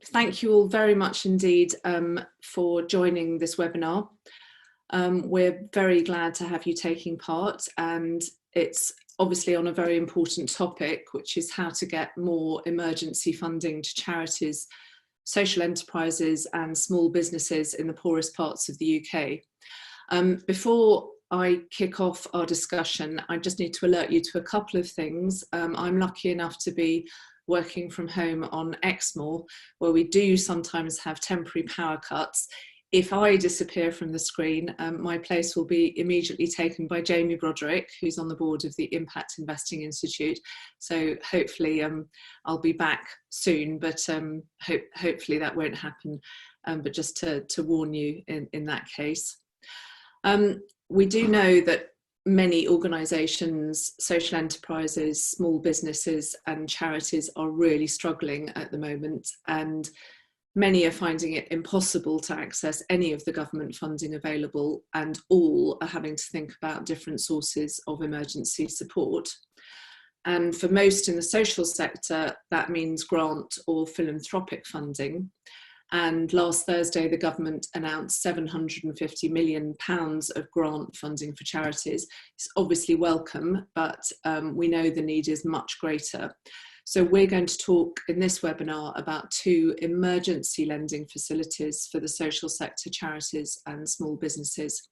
Thank you all very much indeed for joining this webinar. We're very glad to have you taking part, and it's obviously on a very important topic, which is how to get more emergency funding to charities, social enterprises and small businesses in the poorest parts of the UK. Before I kick off our discussion, I just need to alert you to a couple of things. I'm lucky enough to be working from home on Exmoor, where we do sometimes have temporary power cuts. If I disappear from the screen, my place will be immediately taken by Jamie Broderick, who's on the board of the Impact Investing Institute. So hopefully I'll be back soon, but hopefully that won't happen. But just to warn you in that case. We do know that many organisations, social enterprises, small businesses and charities are really struggling at the moment, and many are finding it impossible to access any of the government funding available, and all are having to think about different sources of emergency support. And for most in the social sector, that means grant or philanthropic funding. And last Thursday, the government announced £750 million of grant funding for charities. It's obviously welcome, but we know the need is much greater. So we're going to talk in this webinar about 2 emergency lending facilities for the social sector, charities and small businesses.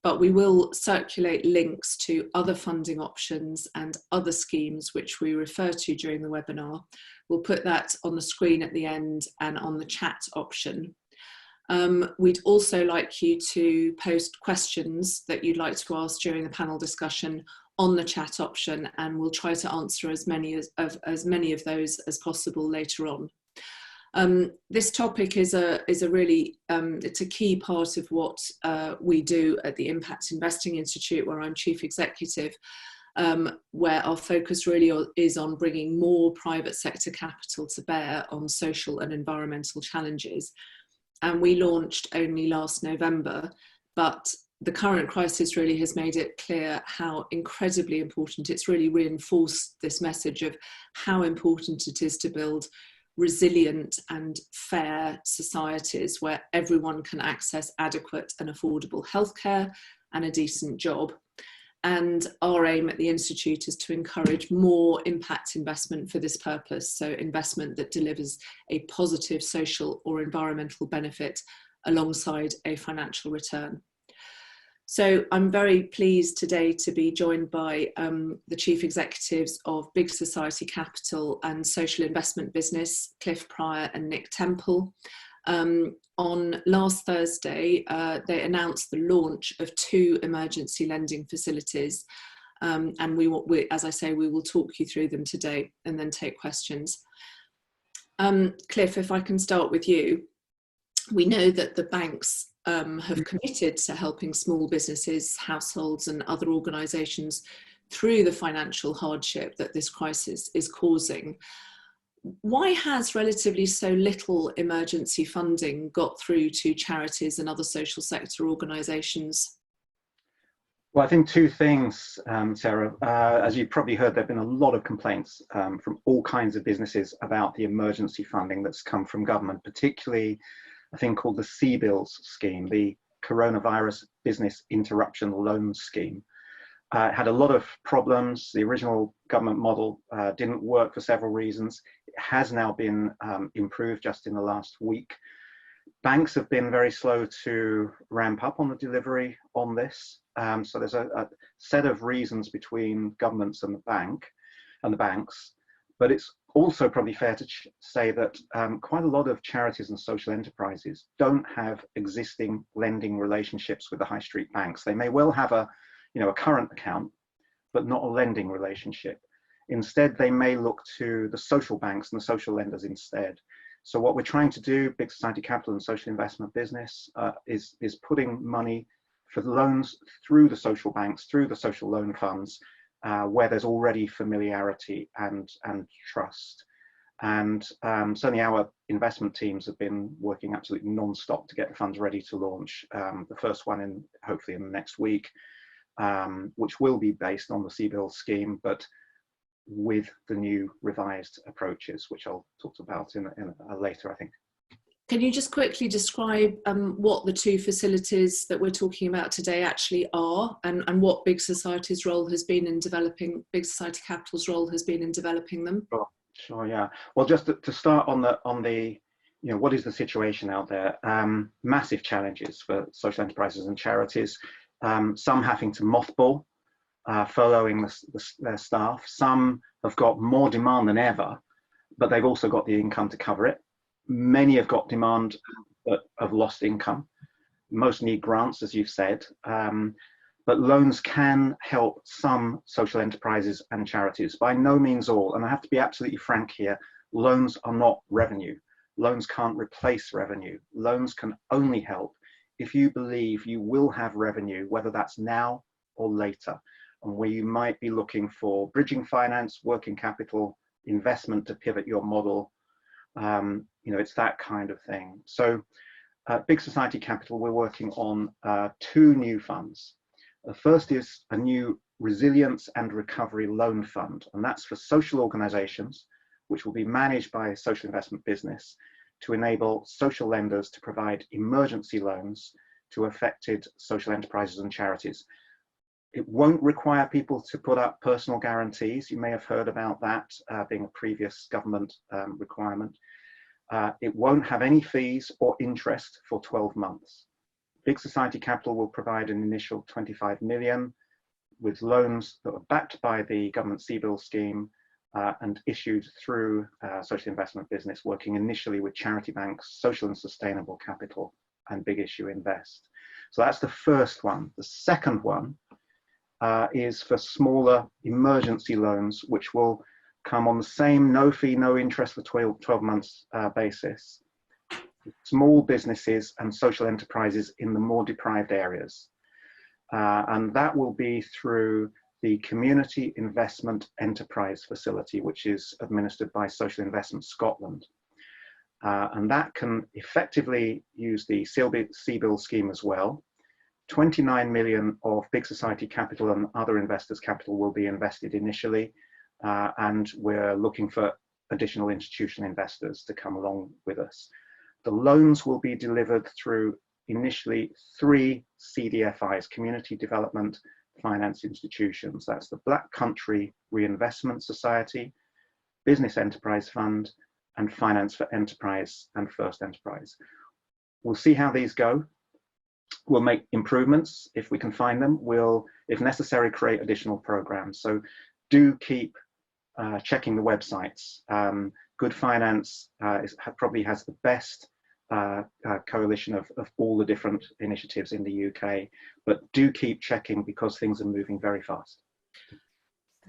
But we will circulate links to other funding options and other schemes which we refer to during the webinar. We'll put that on the screen at the end and on the chat option. We'd also like you to post questions that you'd like to ask during the panel discussion on the chat option, and we'll try to answer as many of those as possible later on. This topic is a really it's a key part of what we do at the Impact Investing Institute, where I'm Chief Executive, where our focus really is on bringing more private sector capital to bear on social and environmental challenges. And we launched only last November, but the current crisis really has made it clear how incredibly important, it's really reinforced this message of how important it is to build resilient and fair societies where everyone can access adequate and affordable healthcare and a decent job. And our aim at the Institute is to encourage more impact investment for this purpose, so investment that delivers a positive social or environmental benefit alongside a financial return. So I'm very pleased today to be joined by the Chief Executives of Big Society Capital and Social Investment Business, Cliff Pryor and Nick Temple. On last Thursday, they announced the launch of 2 emergency lending facilities. And as I say, we will talk you through them today and then take questions. Cliff, if I can start with you. We know that the banks have committed to helping small businesses, households and other organisations through the financial hardship that this crisis is causing. Why has relatively so little emergency funding got through to charities and other social sector organisations? Well, I think 2 things, Sarah. As you probably heard, there have been a lot of complaints from all kinds of businesses about the emergency funding that's come from government, particularly a thing called the CBILS scheme, the Coronavirus Business Interruption Loan Scheme. It had a lot of problems. The original government model didn't work for several reasons. It has now been improved just in the last week. Banks have been very slow to ramp up on the delivery on this. So there's a set of reasons between governments and the banks. But it's also probably fair to say that quite a lot of charities and social enterprises don't have existing lending relationships with the high street banks. They may well have a current account, but not a lending relationship. Instead, they may look to the social banks and the social lenders instead. So what we're trying to do, Big Society Capital and Social Investment Business, is putting money for loans through the social banks, through the social loan funds, where there's already familiarity and trust. And certainly our investment teams have been working absolutely non-stop to get the funds ready to launch. The first one hopefully in the next week, which will be based on the CBILS scheme, but with the new revised approaches, which I'll talk about in later, I think. Can you just quickly describe what the two facilities that we're talking about today actually are, and what Big Society's role has been in developing, Big Society Capital's role has been in developing them? Sure, yeah. Well, just to start on the you know, what is the situation out there? Massive challenges for social enterprises and charities. Some having to mothball, furloughing their staff. Some have got more demand than ever, but they've also got the income to cover it. Many have got demand but have lost income. Most need grants, as you've said, but loans can help some social enterprises and charities. By no means all, and I have to be absolutely frank here, loans are not revenue. Loans can't replace revenue. Loans can only help if you believe you will have revenue, whether that's now or later, and where you might be looking for bridging finance, working capital, investment to pivot your model. You know, it's that kind of thing. So Big Society Capital, we're working on two new funds. The first is a new resilience and recovery loan fund, and that's for social organizations, which will be managed by a social investment business to enable social lenders to provide emergency loans to affected social enterprises and charities. It won't require people to put up personal guarantees. You may have heard about that being a previous government requirement. It won't have any fees or interest for 12 months. Big Society Capital will provide an initial 25 million with loans that are backed by the government CBIL scheme and issued through social investment business, working initially with charity banks, social and sustainable capital, and Big Issue Invest. So that's the first one. The second one is for smaller emergency loans, which will come on the same no fee, no interest for 12 months basis. Small businesses and social enterprises in the more deprived areas. And that will be through the Community Investment Enterprise Facility, which is administered by Social Investment Scotland. And that can effectively use the CBIL scheme as well. 29 million of Big Society Capital and other investors' capital will be invested initially. And we're looking for additional institutional investors to come along with us. The loans will be delivered through initially 3 CDFIs, Community Development Finance Institutions. That's the Black Country Reinvestment Society, Business Enterprise Fund, and Finance for Enterprise and First Enterprise. We'll see how these go. We'll make improvements if we can find them. We'll, if necessary, create additional programs. So do keep checking the websites. Good Finance probably has the best coalition of all the different initiatives in the UK, but do keep checking because things are moving very fast.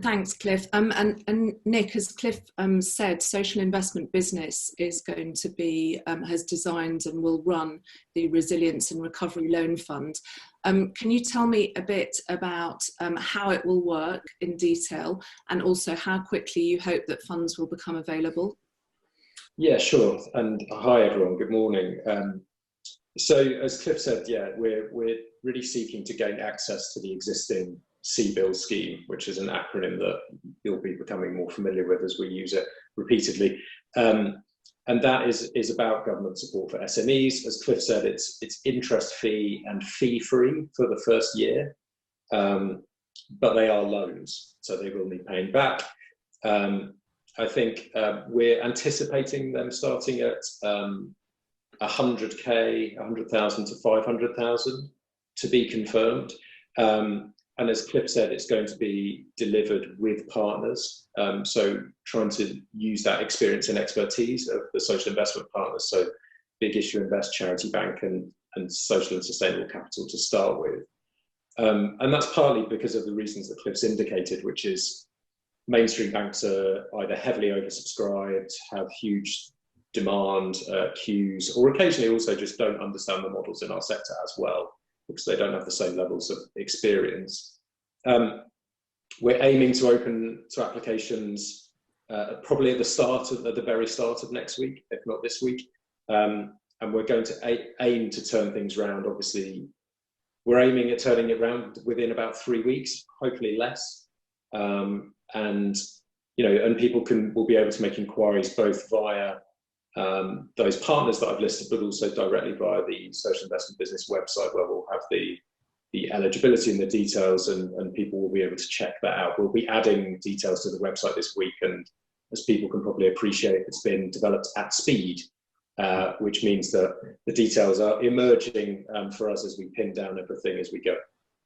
Thanks, Cliff. And Nick, as Cliff said, Social Investment Business is going to be, has designed and will run the Resilience and Recovery Loan Fund. Can you tell me a bit about how it will work in detail, and also how quickly you hope that funds will become available? Yeah, sure. And hi, everyone. Good morning. So as Cliff said, yeah, we're really seeking to gain access to the existing CBIL scheme, which is an acronym that you'll be becoming more familiar with as we use it repeatedly. And that is about government support for SMEs. As Cliff said, it's interest free and fee free for the first year, but they are loans, so they will need paying back. I think we're anticipating them starting at 100K, 100,000 to 500,000 to be confirmed. And as Cliff said, it's going to be delivered with partners. So trying to use that experience and expertise of the social investment partners. So Big Issue Invest, Charity Bank, and Social and Sustainable Capital to start with. And that's partly because of the reasons that Cliff's indicated, which is mainstream banks are either heavily oversubscribed, have huge demand, queues, or occasionally also just don't understand the models in our sector as well, because they don't have the same levels of experience. We're aiming to open to applications probably at the very start of next week, if not this week. And we're going to aim to turn things around. Obviously, we're aiming at turning it around within about 3 weeks, hopefully less. And and people will be able to make inquiries both via those partners that I've listed, but also directly via the Social Investment Business website, where we'll have the eligibility and the details, and people will be able to check that out. We'll be adding details to the website this week, and as people can probably appreciate, it's been developed at speed, which means that the details are emerging for us as we pin down everything as we go.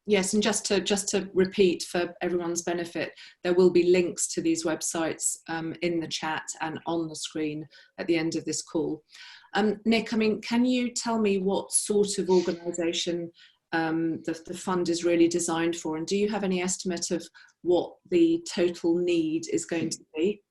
Yes, and just to repeat for everyone's benefit, there will be links to these websites in the chat and on the screen at the end of this call. Nick, I mean, can you tell me what sort of organisation the fund is really designed for, and do you have any estimate of what the total need is going to be?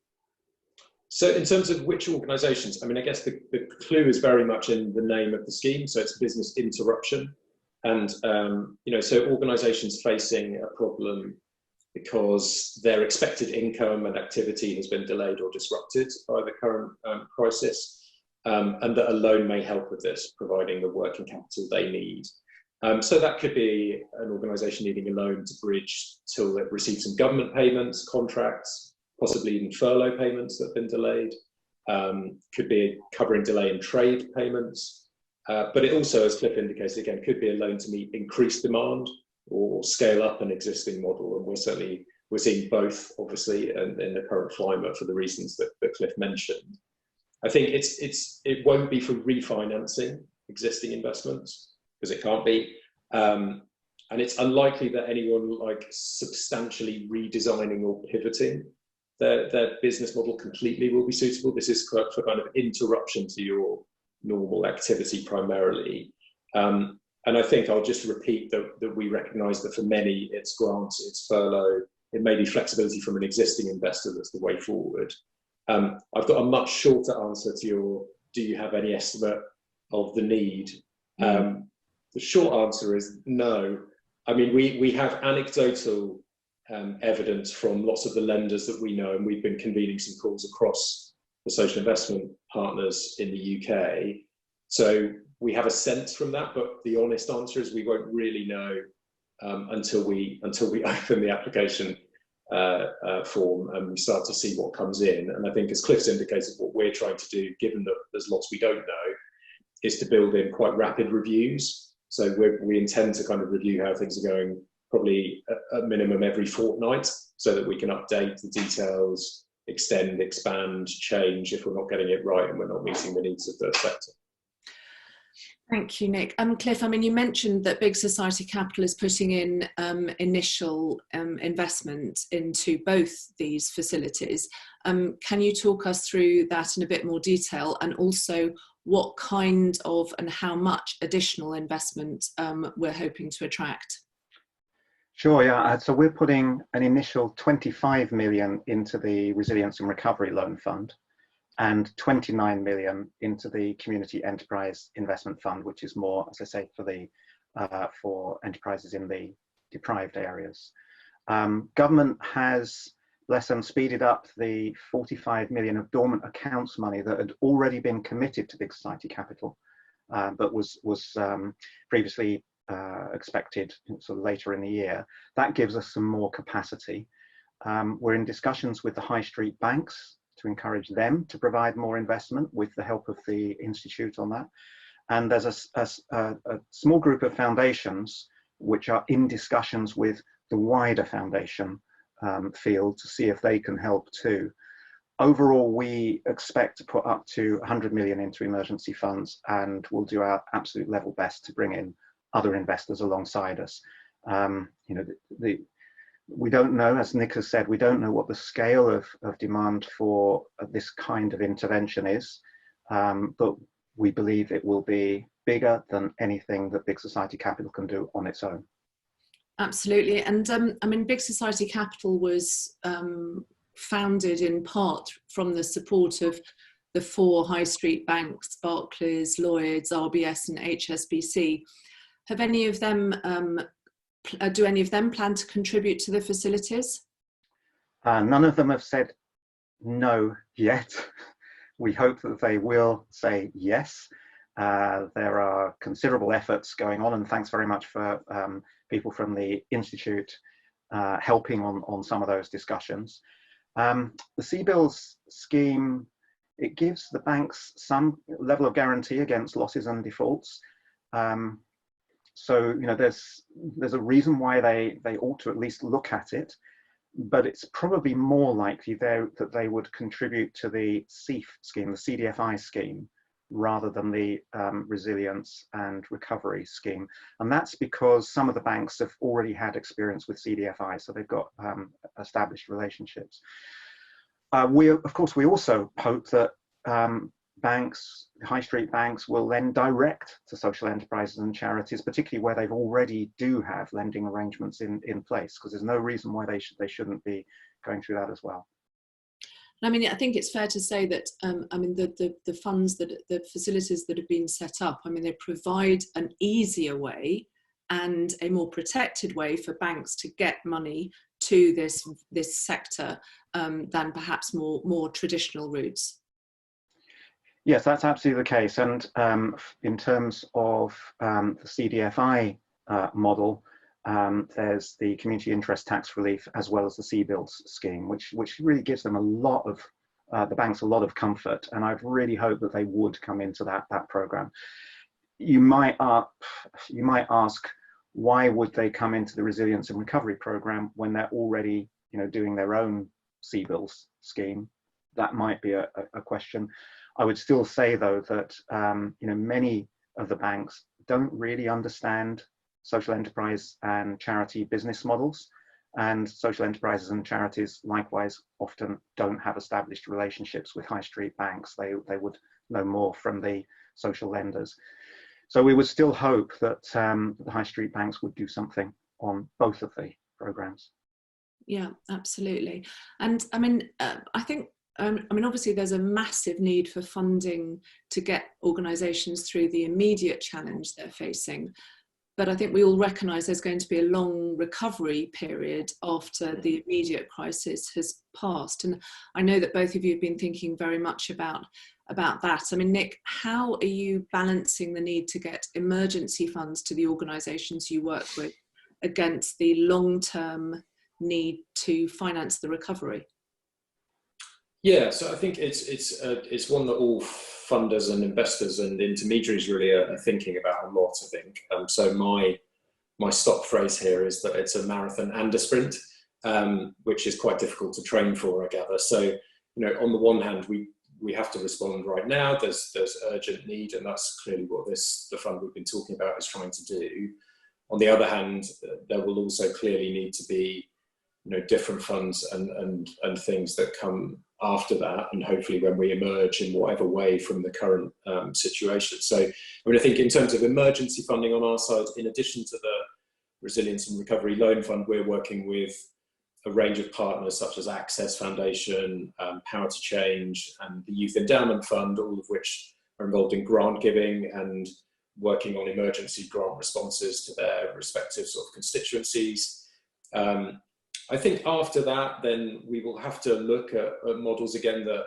So in terms of which organisations, I mean, I guess the clue is very much in the name of the scheme, so it's business interruption. And, so organisations facing a problem because their expected income and activity has been delayed or disrupted by the current crisis, and that a loan may help with this, providing the working capital they need. So that could be an organisation needing a loan to bridge till it receives some government payments, contracts, possibly even furlough payments that have been delayed. Could be covering delay in trade payments. But it also, as Cliff indicated, again, could be a loan to meet increased demand or scale up an existing model. And we're seeing both, obviously, in the current climate for the reasons that Cliff mentioned. I think it won't be for refinancing existing investments, because it can't be. And it's unlikely that anyone like substantially redesigning or pivoting their business model completely will be suitable. This is for kind of interruption to your normal activity primarily. And I think I'll just repeat that we recognise that for many it's grants, it's furlough, it may be flexibility from an existing investor that's the way forward. I've got a much shorter answer to your, do you have any estimate of the need? The short answer is no. I mean, we have anecdotal evidence from lots of the lenders that we know, and we've been convening some calls across the social investment partners in the UK. So we have a sense from that, but the honest answer is we won't really know until we open the application form and we start to see what comes in. And I think, as Cliff's indicated, what we're trying to do, given that there's lots we don't know, is to build in quite rapid reviews. So we intend to kind of review how things are going, probably at minimum every fortnight, so that we can update the details, extend, expand, change if we're not getting it right and we're not meeting the needs of the sector. Thank you, Nick. Cliff, I mean, you mentioned that Big Society Capital is putting in initial investment into both these facilities. Can you talk us through that in a bit more detail, and also what kind of and how much additional investment we're hoping to attract? Sure, yeah. So we're putting an initial 25 million into the Resilience and Recovery Loan Fund and 29 million into the Community Enterprise Investment Fund, which is more, as I say, for enterprises in the deprived areas. Government has, bless them, speeded up the 45 million of dormant accounts money that had already been committed to Big Society Capital, but was previously expected sort of later in the year. That gives us some more capacity. We're in discussions with the high street banks to encourage them to provide more investment with the help of the Institute on that. And there's a small group of foundations which are in discussions with the wider foundation field to see if they can help too. Overall, we expect to put up to 100 million into emergency funds, and we'll do our absolute level best to bring in other investors alongside us. We don't know, as Nick has said, we don't know what the scale of demand for this kind of intervention is, but we believe it will be bigger than anything that Big Society Capital can do on its own. Absolutely. And I mean, Big Society Capital was founded in part from the support of the 4 high street banks, Barclays, Lloyds, RBS and HSBC. Have any of them, do any of them plan to contribute to the facilities? None of them have said no yet. We hope that they will say yes. There are considerable efforts going on, and thanks very much for people from the Institute helping on some of those discussions. The CBILS scheme, it gives the banks some level of guarantee against losses and defaults. So, you know, there's a reason why they ought to at least look at it, but it's probably more likely that they would contribute to the CEF scheme, the CDFI scheme, rather than the resilience and recovery scheme. And that's because some of the banks have already had experience with CDFI, so they've got established relationships. Of course, we also hope that banks, high street banks, will then direct to social enterprises and charities, particularly where they've already do have lending arrangements in place, because there's no reason why they shouldn't be going through that as well. I mean, I think it's fair to say that, I mean, the funds, the facilities that have been set up, I mean, they provide an easier way and a more protected way for banks to get money to this sector than perhaps more traditional routes. Yes, that's absolutely the case. And in terms of the CDFI model, there's the community interest tax relief as well as the CBILS scheme, which really gives them a lot of, the banks a lot of comfort. And I've really hoped that they would come into that program. You might ask, why would they come into the resilience and recovery program when they're already, you know, doing their own CBILS scheme? That might be a question. I would still say, though, that you know, many of the banks don't really understand social enterprise and charity business models, and social enterprises and charities likewise often don't have established relationships with high street banks. They would know more from the social lenders. So we would still hope that the high street banks would do something on both of the programs. Yeah, absolutely. And I mean, I think, I mean, obviously there's a massive need for funding to get organisations through the immediate challenge they're facing. But I think we all recognise there's going to be a long recovery period after the immediate crisis has passed. And I know that both of you have been thinking very much about that. I mean, Nick, how are you balancing the need to get emergency funds to the organisations you work with against the long-term need to finance the recovery? Yeah, so I think it's one that all funders and investors and intermediaries really are thinking about a lot, I think. So my stock phrase here is that it's a marathon and a sprint, which is quite difficult to train for, I gather. So, you know, on the one hand, we have to respond right now. There's urgent need, and that's clearly what the fund we've been talking about is trying to do. On the other hand, there will also clearly need to be, you know, different funds and things that come after that, and hopefully when we emerge in whatever way from the current situation. So, I mean, I think in terms of emergency funding on our side, in addition to the Resilience and Recovery Loan Fund, we're working with a range of partners such as Access Foundation, Power to Change, and the Youth Endowment Fund, all of which are involved in grant giving and working on emergency grant responses to their respective sort of constituencies. I think after that, then we will have to look at models again that,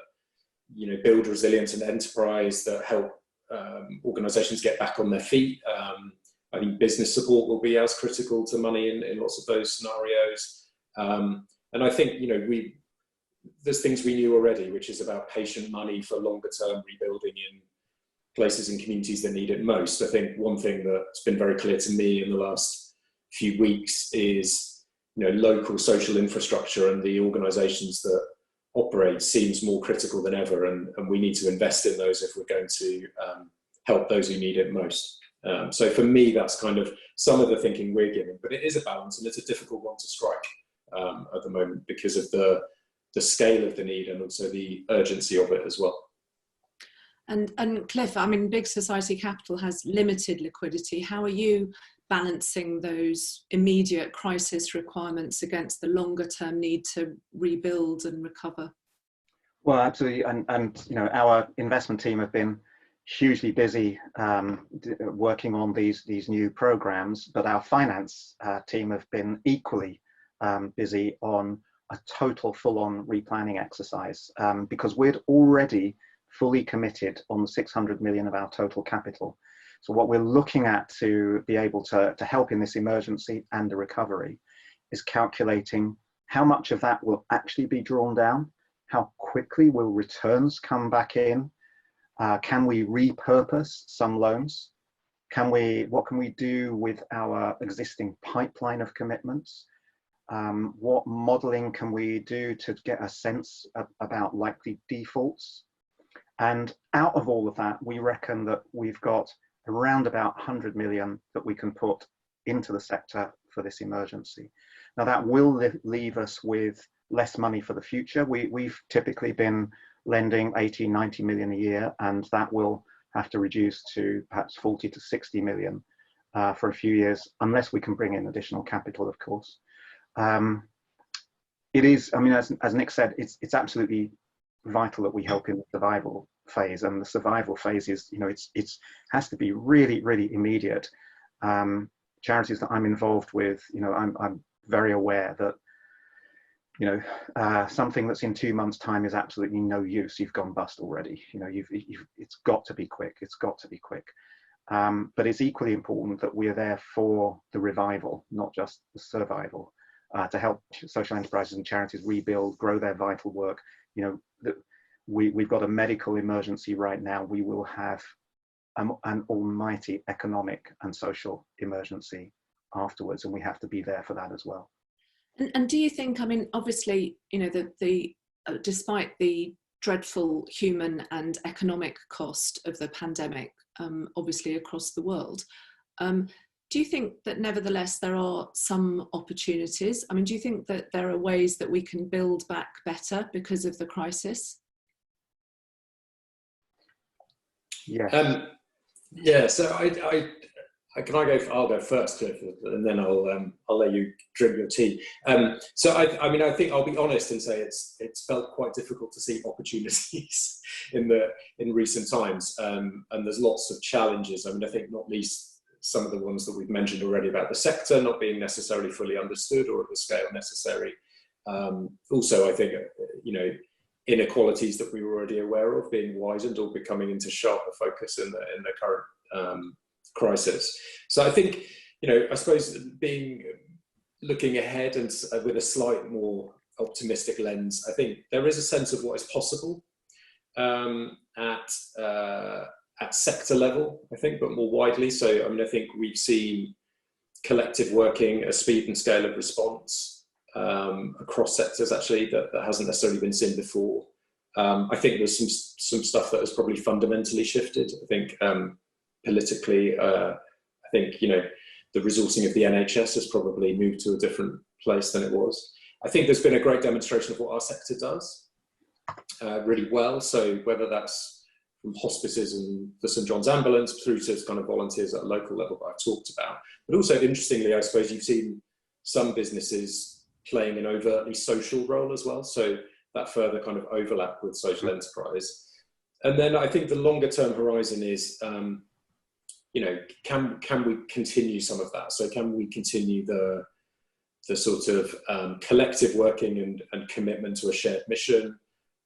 you know, build resilience and enterprise, that help organisations get back on their feet. I think business support will be as critical to money in lots of those scenarios. And I think, you know, there's things we knew already, which is about patient money for longer term rebuilding in places and communities that need it most. I think one thing that's been very clear to me in the last few weeks is, you know, local social infrastructure and the organisations that operate seems more critical than ever, and we need to invest in those if we're going to help those who need it most. So for me, that's kind of some of the thinking we're giving, but it is a balance, and it's a difficult one to strike at the moment because of the scale of the need and also the urgency of it as well. And Cliff, I mean, Big Society Capital has limited liquidity. How are you balancing those immediate crisis requirements against the longer term need to rebuild and recover? Well, absolutely. And you know, our investment team have been hugely busy working on these new programs, but our finance team have been equally busy on a total full-on replanning exercise because we'd already fully committed on 600 million of our total capital. So what we're looking at to be able to help in this emergency and the recovery is calculating how much of that will actually be drawn down? How quickly will returns come back in? Can we repurpose some loans? What can we do with our existing pipeline of commitments? What modeling can we do to get a sense about likely defaults? And out of all of that, we reckon that we've got around about 100 million that we can put into the sector for this emergency. Now that will leave us with less money for the future. We've typically been lending 80, 90 million a year, and that will have to reduce to perhaps 40 to 60 million for a few years, unless we can bring in additional capital, of course. It is, I mean, as Nick said, it's absolutely vital that we help in the survival phase, and the survival phase is, you know, it's has to be really, really immediate. Charities that I'm involved with, you know, I'm very aware that, you know, something that's in 2 months' time is absolutely no use. You've gone bust already. You know, it's got to be quick. It's got to be quick. But it's equally important that we're there for the revival, not just the survival, to help social enterprises and charities rebuild, grow their vital work. You know, we've got a medical emergency right now. We will have an almighty economic and social emergency afterwards, and we have to be there for that as well. And do you think, I mean, obviously, you know, despite the dreadful human and economic cost of the pandemic, obviously across the world, do you think that nevertheless there are some opportunities? I mean, do you think that there are ways that we can build back better because of the crisis? Yeah. Yeah. So I'll go first, Cliff, and then I'll let you drink your tea. So I mean, I think I'll be honest and say it's felt quite difficult to see opportunities in recent times, and there's lots of challenges. I mean, I think not least some of the ones that we've mentioned already about the sector not being necessarily fully understood or at the scale necessary. Also, I think, you know, inequalities that we were already aware of being widened or becoming into sharper focus in the current crisis. So I think, you know, I suppose looking ahead and with a slight more optimistic lens, I think there is a sense of what is possible at sector level, I think, but more widely. So, I mean, I think we've seen collective working, a speed and scale of response across sectors, actually, that hasn't necessarily been seen before. I think there's some stuff that has probably fundamentally shifted. I think politically, I think, you know, the resourcing of the NHS has probably moved to a different place than it was. I think there's been a great demonstration of what our sector does really well. So whether that's from hospices and the St John's Ambulance through to kind of volunteers at a local level that I've talked about. But also, interestingly, I suppose you've seen some businesses playing an overtly social role as well. So that further kind of overlap with social enterprise. And then I think the longer term horizon is, you know, can we continue some of that? So can we continue the sort of collective working and commitment to a shared mission,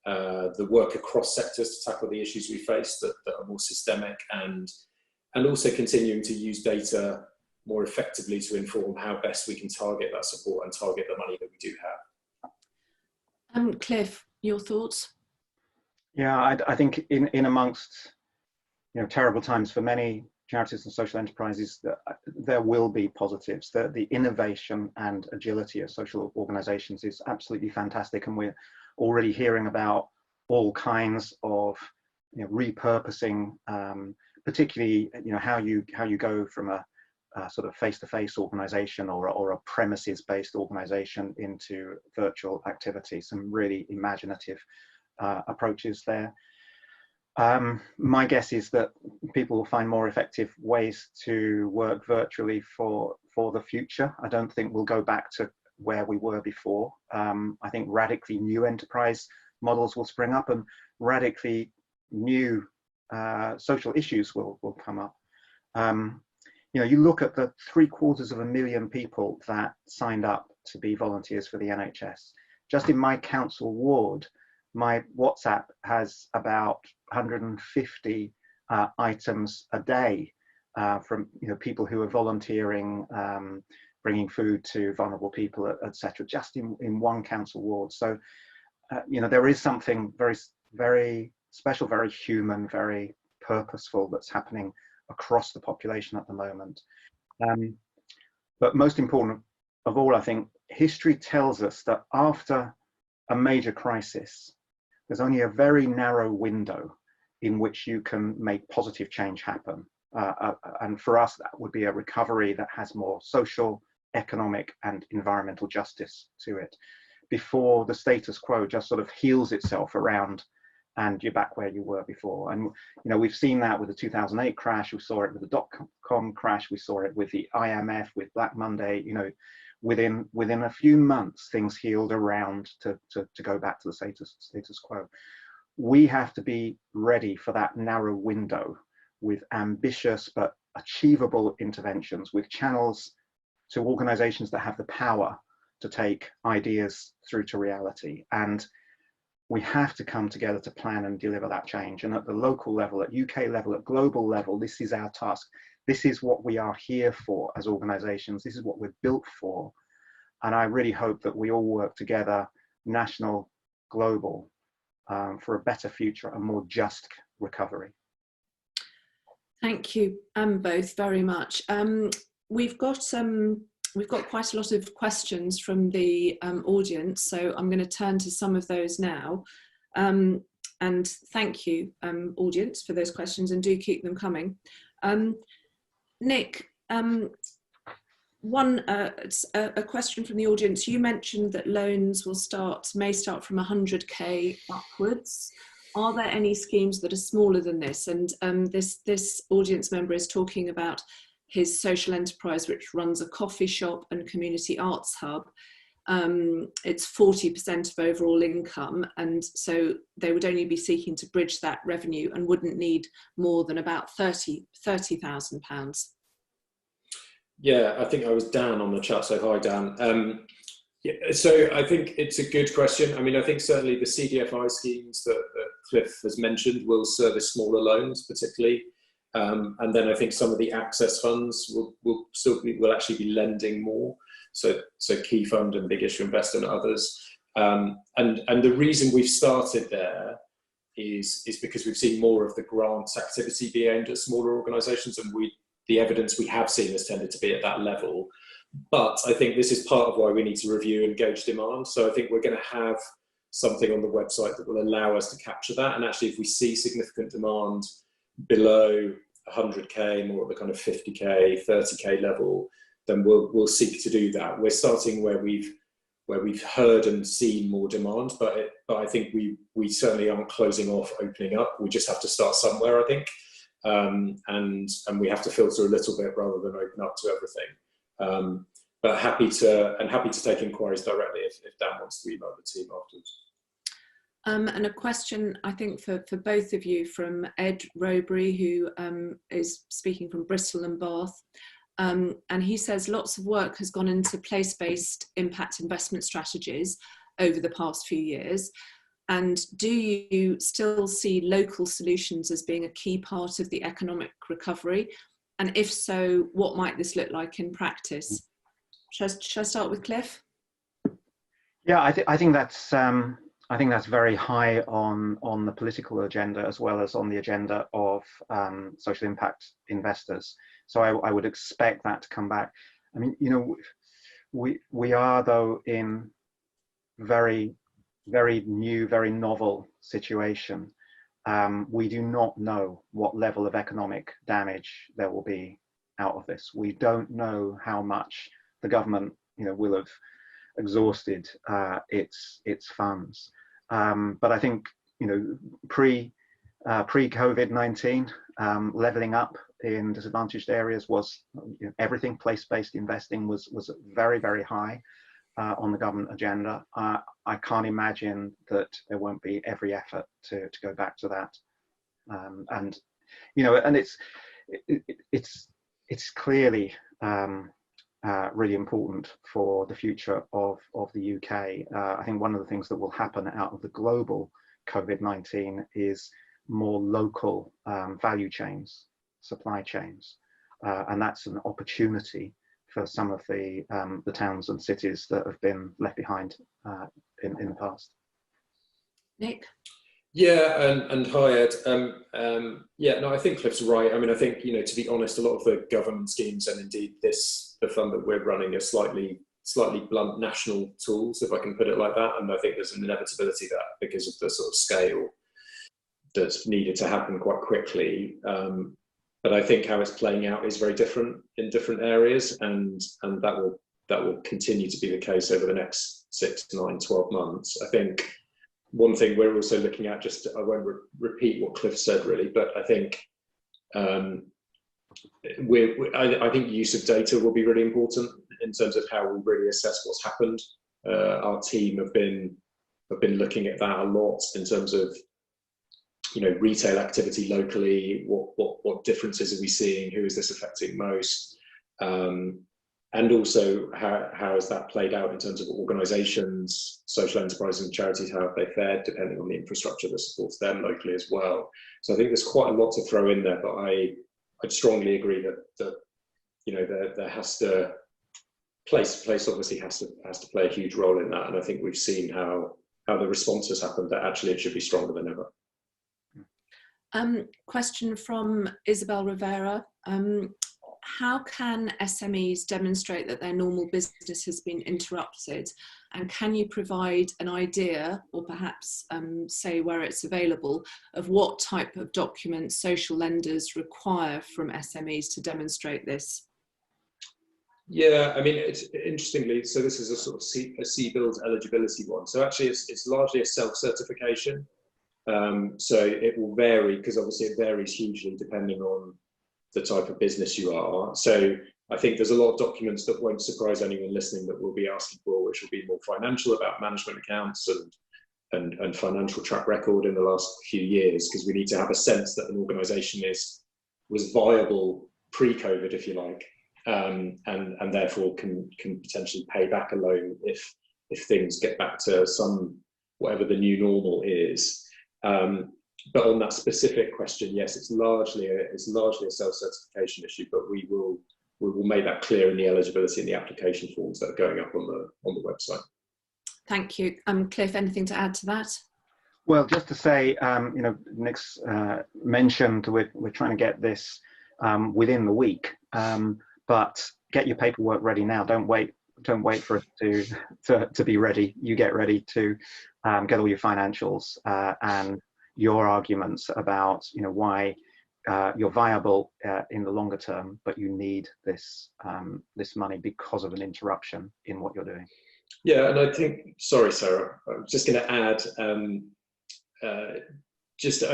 the work across sectors to tackle the issues we face that are more systemic, and also continuing to use data more effectively to inform how best we can target that support and target the money that we do have. Cliff, your thoughts? Yeah, I think in amongst, you know, terrible times for many charities and social enterprises, there will be positives. The innovation and agility of social organizations is absolutely fantastic, and we're already hearing about all kinds of, you know, repurposing, particularly, you know, how you go from a sort of face-to-face organization or a premises-based organization into virtual activity. Some really imaginative approaches there. My guess is that people will find more effective ways to work virtually for the future. I don't think we'll go back to where we were before. I think radically new enterprise models will spring up, and radically new social issues will come up. You know, you look at the 750,000 people that signed up to be volunteers for the NHS. Just in my council ward, my WhatsApp has about 150 items a day from, you know, people who are volunteering, bringing food to vulnerable people, etc., just in one council ward. So, you know, there is something very, very special, very human, very purposeful that's happening across the population at the moment. But most important of all, I think, history tells us that after a major crisis, there's only a very narrow window in which you can make positive change happen. And for us, that would be a recovery that has more social, economic, and environmental justice to it, before the status quo just sort of heals itself around and you're back where you were before. And, you know, we've seen that with the 2008 crash, we saw it with the dot-com crash, we saw it with the IMF, with Black Monday. You know, within a few months, things healed around to go back to the status quo. We have to be ready for that narrow window with ambitious but achievable interventions, with channels to organizations that have the power to take ideas through to reality. And we have to come together to plan and deliver that change. And at the local level, at UK level, at global level, this is our task. This is what we are here for as organizations. This is what we're built for. And I really hope that we all work together, national, global, for a better future, a more just recovery. Thank you both very much. We've got quite a lot of questions from the audience, so I'm going to turn to some of those now. And thank you, audience, for those questions, and do keep them coming. Nick, a question from the audience. You mentioned that loans may start from 100k upwards. Are there any schemes that are smaller than this? And this audience member is talking about his social enterprise, which runs a coffee shop and community arts hub. It's 40% of overall income, and so they would only be seeking to bridge that revenue and wouldn't need more than about £30,000. Yeah, I think I was Dan on the chat, so hi Dan. Yeah, so I think it's a good question. I mean, I think certainly the CDFI schemes that Cliff has mentioned will service smaller loans particularly. And then I think some of the access funds will actually be lending more. So Key Fund and Big Issue Investor and others. And the reason we've started there is because we've seen more of the grants activity be aimed at smaller organisations, and the evidence we have seen has tended to be at that level. But I think this is part of why we need to review and gauge demand. So I think we're going to have something on the website that will allow us to capture that. And actually, if we see significant demand below 100k, more at the kind of 50k, 30k level, then we'll seek to do that. We're starting where we've heard and seen more demand, but I think we certainly aren't closing off opening up. We just have to start somewhere, I think, and we have to filter a little bit rather than open up to everything. But happy to take inquiries directly if Dan wants to email the team afterwards. And a question, I think, for both of you, from Ed Rowbury, who is speaking from Bristol and Bath. And he says lots of work has gone into place-based impact investment strategies over the past few years. And do you still see local solutions as being a key part of the economic recovery? And if so, what might this look like in practice? Shall I start with Cliff? Yeah, I think that's very high on the political agenda, as well as on the agenda of social impact investors. So I would expect that to come back. I mean, you know, we are though in very new, very novel situation. We do not know what level of economic damage there will be out of this. We don't know how much the government, you know, will have exhausted its funds. But I think, you know, pre-COVID-19, levelling up in disadvantaged areas was, you know, everything. Place-based investing was very, very high on the government agenda. I can't imagine that there won't be every effort to go back to that. And, you know, and it's clearly really important for the future of the UK. I think one of the things that will happen out of the global COVID-19 is more local value chains, supply chains, and that's an opportunity for some of the towns and cities that have been left behind in the past. Nick? Yeah, and hi Ed. Yeah, no, I think Cliff's right. I mean, I think, you know, to be honest, a lot of the government schemes and indeed the fund that we're running are slightly blunt national tools, if I can put it like that. And I think there's an inevitability that because of the sort of scale that's needed to happen quite quickly. But I think how it's playing out is very different in different areas, and that will continue to be the case over the next 6, 9, 12 months. I think one thing we're also looking at, just I won't repeat what Cliff said really, but I think I think use of data will be really important in terms of how we really assess what's happened. Our team have been looking at that a lot in terms of, you know, retail activity locally. What differences are we seeing? Who is this affecting most? And also, how has that played out in terms of organisations, social enterprises and charities? How have they fared, depending on the infrastructure that supports them locally as well? So I think there's quite a lot to throw in there, but I'd strongly agree that you know, there has to place obviously has to play a huge role in that, and I think we've seen how the response has happened, that actually it should be stronger than ever. Question from Isabel Rivera. How can SMEs demonstrate that their normal business has been interrupted? And can you provide an idea, or perhaps say where it's available, of what type of documents social lenders require from SMEs to demonstrate this? Yeah, I mean, it's interestingly, so this is a sort of CBILS eligibility one. So actually it's largely a self-certification. So it will vary, because obviously it varies hugely depending on the type of business you are. So I think there's a lot of documents that won't surprise anyone listening that we'll be asking for, which will be more financial, about management accounts and financial track record in the last few years, because we need to have a sense that an organisation was viable pre-COVID, if you like, and therefore can potentially pay back a loan if things get back to whatever the new normal is. But on that specific question, yes, it's largely a self-certification issue, but we will make that clear in the eligibility and the application forms that are going up on the website. Thank you. Cliff, anything to add to that? Well, just to say, you know, Nick's mentioned we're trying to get this within the week, but get your paperwork ready now. Don't wait for it to be ready. You get ready to get all your financials and your arguments about, you know, why you're viable in the longer term, but you need this money because of an interruption in what you're doing. Yeah, and I think, sorry, Sarah, I'm just going to add, I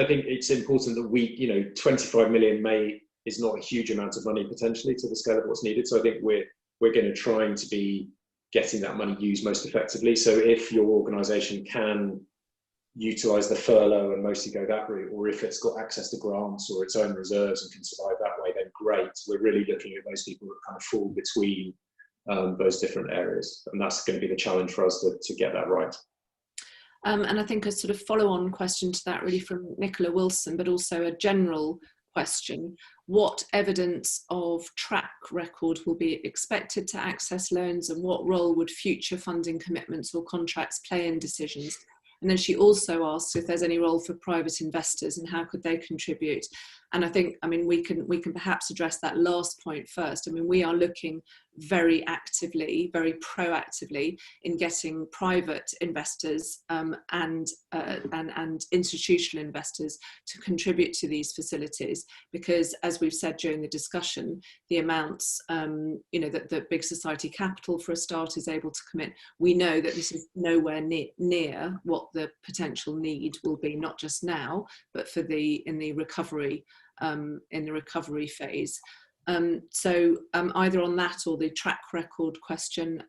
think it's important that you know, 25 million is not a huge amount of money potentially to the scale of what's needed. So I think we're going to try to be getting that money used most effectively. So if your organisation can utilise the furlough and mostly go that route, or if it's got access to grants or its own reserves and can survive that way, then great. We're really looking at those people that kind of fall between those different areas, and that's going to be the challenge for us to get that right. And I think a sort of follow-on question to that, really, from Nicola Wilson, but also a general question: what evidence of track record will be expected to access loans, and what role would future funding commitments or contracts play in decisions? And then she also asks if there's any role for private investors and how could they contribute. And I think, I mean, we can perhaps address that last point first. I mean, we are looking very actively, very proactively in getting private investors and institutional investors to contribute to these facilities, because as we've said during the discussion, the amounts, you know, that the big society capital for a start is able to commit, we know that this is nowhere near what the potential need will be, not just now, but for in the recovery phase. So either on that or the track record question,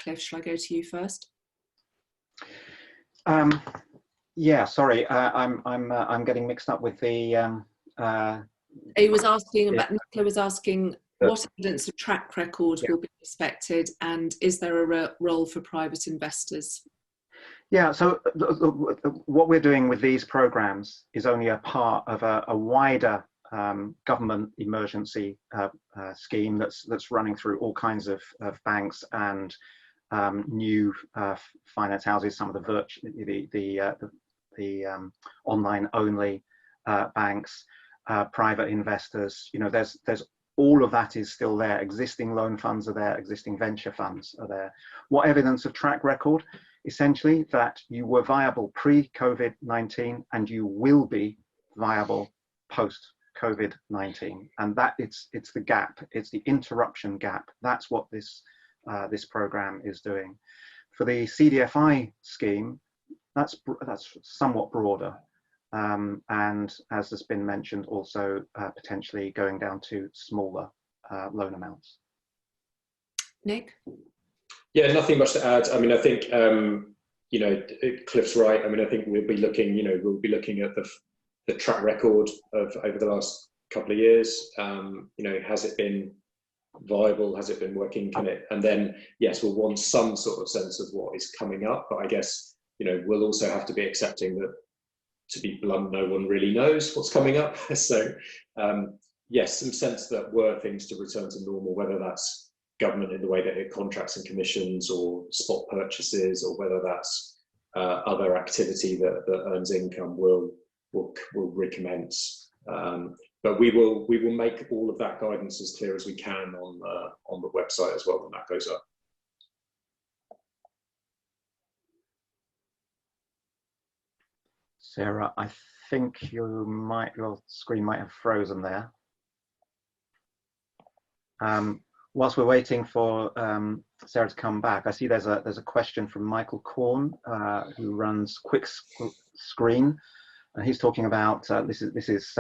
Cliff, shall I go to you first? Yeah, sorry, I'm getting mixed up with the. He was asking about. Nicola was asking what evidence of track record will be expected, and is there a role for private investors? Yeah, so what we're doing with these programs is only a part of a wider government emergency scheme that's running through all kinds of banks and new finance houses, some of the online only banks, private investors. You know, there's all of that is still there. Existing loan funds are there, existing venture funds are there. What evidence of track record? Essentially that you were viable pre-COVID-19 and you will be viable post-COVID-19. And that it's the gap, it's the interruption gap. That's what this program is doing. For the CDFI scheme, that's somewhat broader. And as has been mentioned, also potentially going down to smaller loan amounts. Nick? Yeah, nothing much to add. I mean, I think, you know, Cliff's right. I mean, I think we'll be looking, you know, we'll be looking at the track record of over the last couple of years. You know, has it been viable? Has it been working? Can it? And then, yes, we'll want some sort of sense of what is coming up. But I guess, you know, we'll also have to be accepting that, to be blunt, no one really knows what's coming up. So, yes, some sense that were things to return to normal, whether that's government in the way that it contracts and commissions or spot purchases, or whether that's other activity that earns income will recommence. But we will make all of that guidance as clear as we can on the website as well when that goes up. Sarah, I think your screen might have frozen there. Whilst we're waiting for Sarah to come back, I see there's a question from Michael Korn, who runs Quick Screen, and he's talking about this is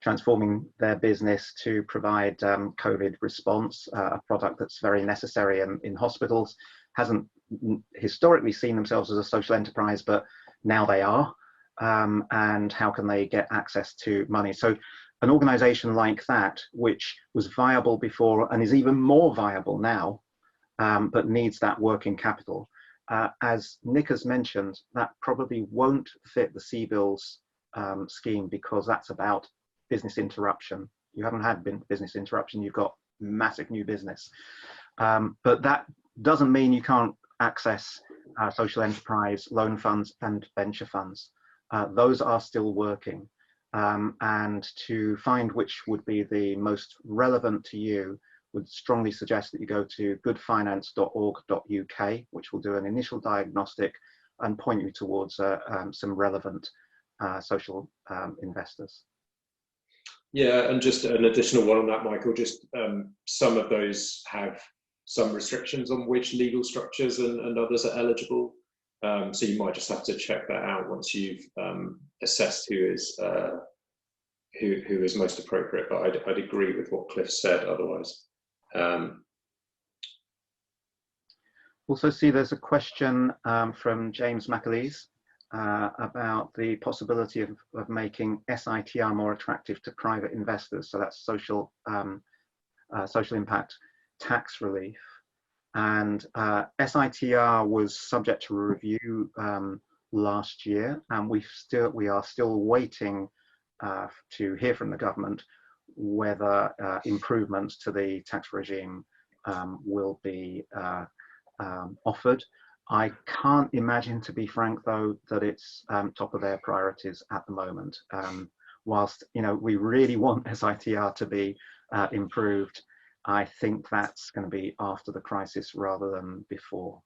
transforming their business to provide COVID response, a product that's very necessary in hospitals. Hasn't historically seen themselves as a social enterprise, but now they are. And how can they get access to money? So an organization like that, which was viable before and is even more viable now, but needs that working capital, as Nick has mentioned, that probably won't fit the CBILS scheme, because that's about business interruption. You haven't had business interruption, you've got massive new business. But that doesn't mean you can't access social enterprise loan funds and venture funds. Those are still working. And to find which would be the most relevant to you, would strongly suggest that you go to goodfinance.org.uk, which will do an initial diagnostic and point you towards some relevant social investors. Yeah, and just an additional one on that, Michael, just some of those have some restrictions on which legal structures and others are eligible. So you might just have to check that out once you've assessed who is most appropriate. But I'd agree with what Cliff said otherwise. Also see there's a question from James McAleese about the possibility of making SITR more attractive to private investors. So that's social impact tax relief. And SITR was subject to review last year, and we are still waiting to hear from the government whether improvements to the tax regime will be offered. I can't imagine, to be frank, though, that it's top of their priorities at the moment. Whilst, you know, we really want SITR to be improved, I think that's going to be after the crisis rather than before.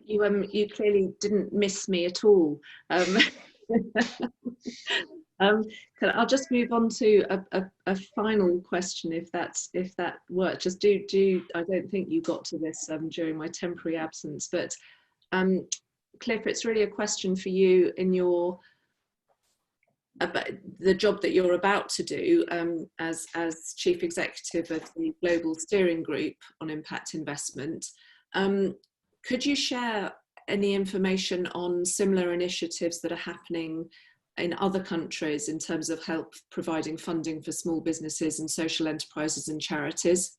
You clearly didn't miss me at all. I'll just move on to a final question, if that works. Just do I don't think you got to this during my temporary absence, but Cliff, it's really a question for you in your about the job that you're about to do as Chief Executive of the Global Steering Group on Impact Investment. Could you share any information on similar initiatives that are happening in other countries in terms of help providing funding for small businesses and social enterprises and charities?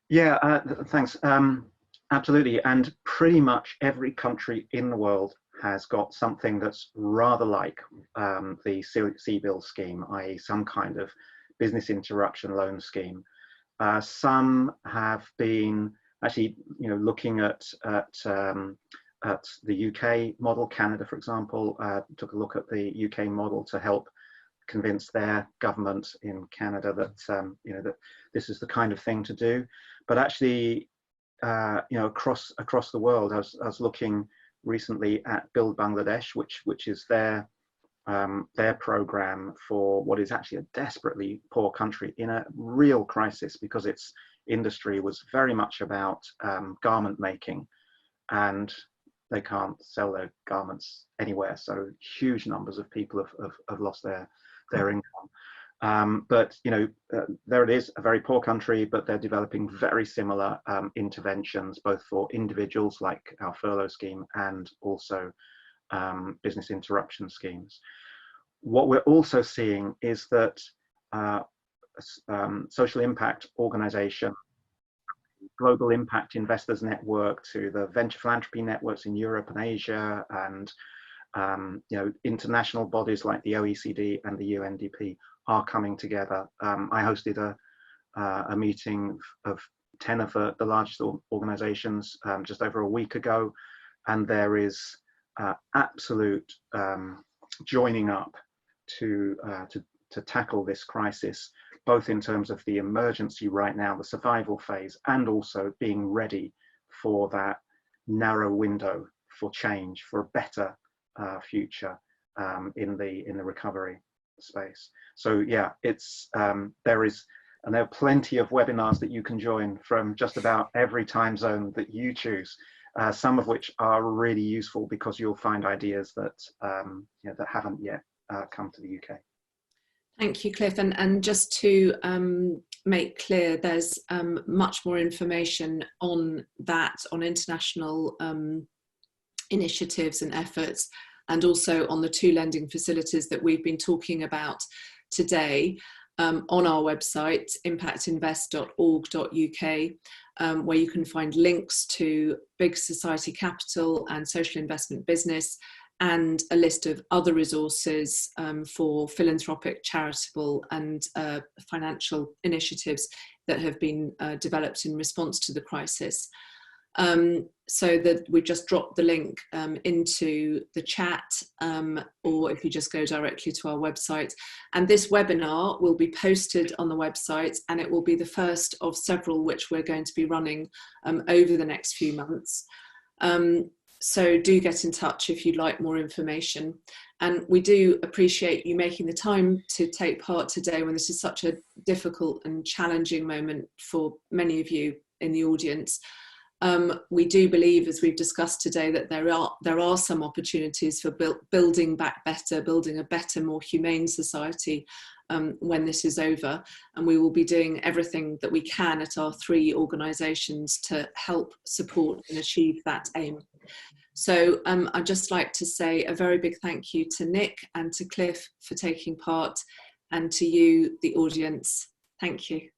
Yeah, thanks. Absolutely. And pretty much every country in the world has got something that's rather like the CBIL scheme, i.e. some kind of business interruption loan scheme. Some have been actually, looking at the UK model. Canada, for example, took a look at the UK model to help convince their government in Canada that that this is the kind of thing to do. But actually, across the world, I was looking recently at Build Bangladesh, which is their program for what is actually a desperately poor country in a real crisis, because its industry was very much about garment making, and they can't sell their garments anywhere. So huge numbers of people have lost their income. But there it is, a very poor country, but they're developing very similar interventions, both for individuals like our furlough scheme and also business interruption schemes. What we're also seeing is that social impact organization, Global Impact Investors Network, to the venture philanthropy networks in Europe and Asia, and international bodies like the OECD and the UNDP are coming together. I hosted a meeting of 10 of the largest organizations just over a week ago, and there is absolute joining up to tackle this crisis, both in terms of the emergency right now, the survival phase, and also being ready for that narrow window for change, for a better future in the recovery space. So yeah, it's there are plenty of webinars that you can join from just about every time zone that you choose, some of which are really useful because you'll find ideas that that haven't yet come to the UK. Thank you, Cliff. And just to make clear, there's much more information on that, on international initiatives and efforts, and also on the 2 lending facilities that we've been talking about today, on our website, impactinvest.org.uk, where you can find links to Big Society Capital and Social Investment Business, and a list of other resources for philanthropic, charitable and financial initiatives that have been developed in response to the crisis. So that we've just dropped the link into the chat, or if you just go directly to our website. And this webinar will be posted on the website, and it will be the first of several which we're going to be running over the next few months. So do get in touch if you'd like more information. And we do appreciate you making the time to take part today when this is such a difficult and challenging moment for many of you in the audience. We do believe, as we've discussed today, that there are some opportunities for building back better, building a better, more humane society when this is over. And we will be doing everything that we can at our 3 organisations to help support and achieve that aim. So I'd just like to say a very big thank you to Nick and to Cliff for taking part, and to you, the audience. Thank you.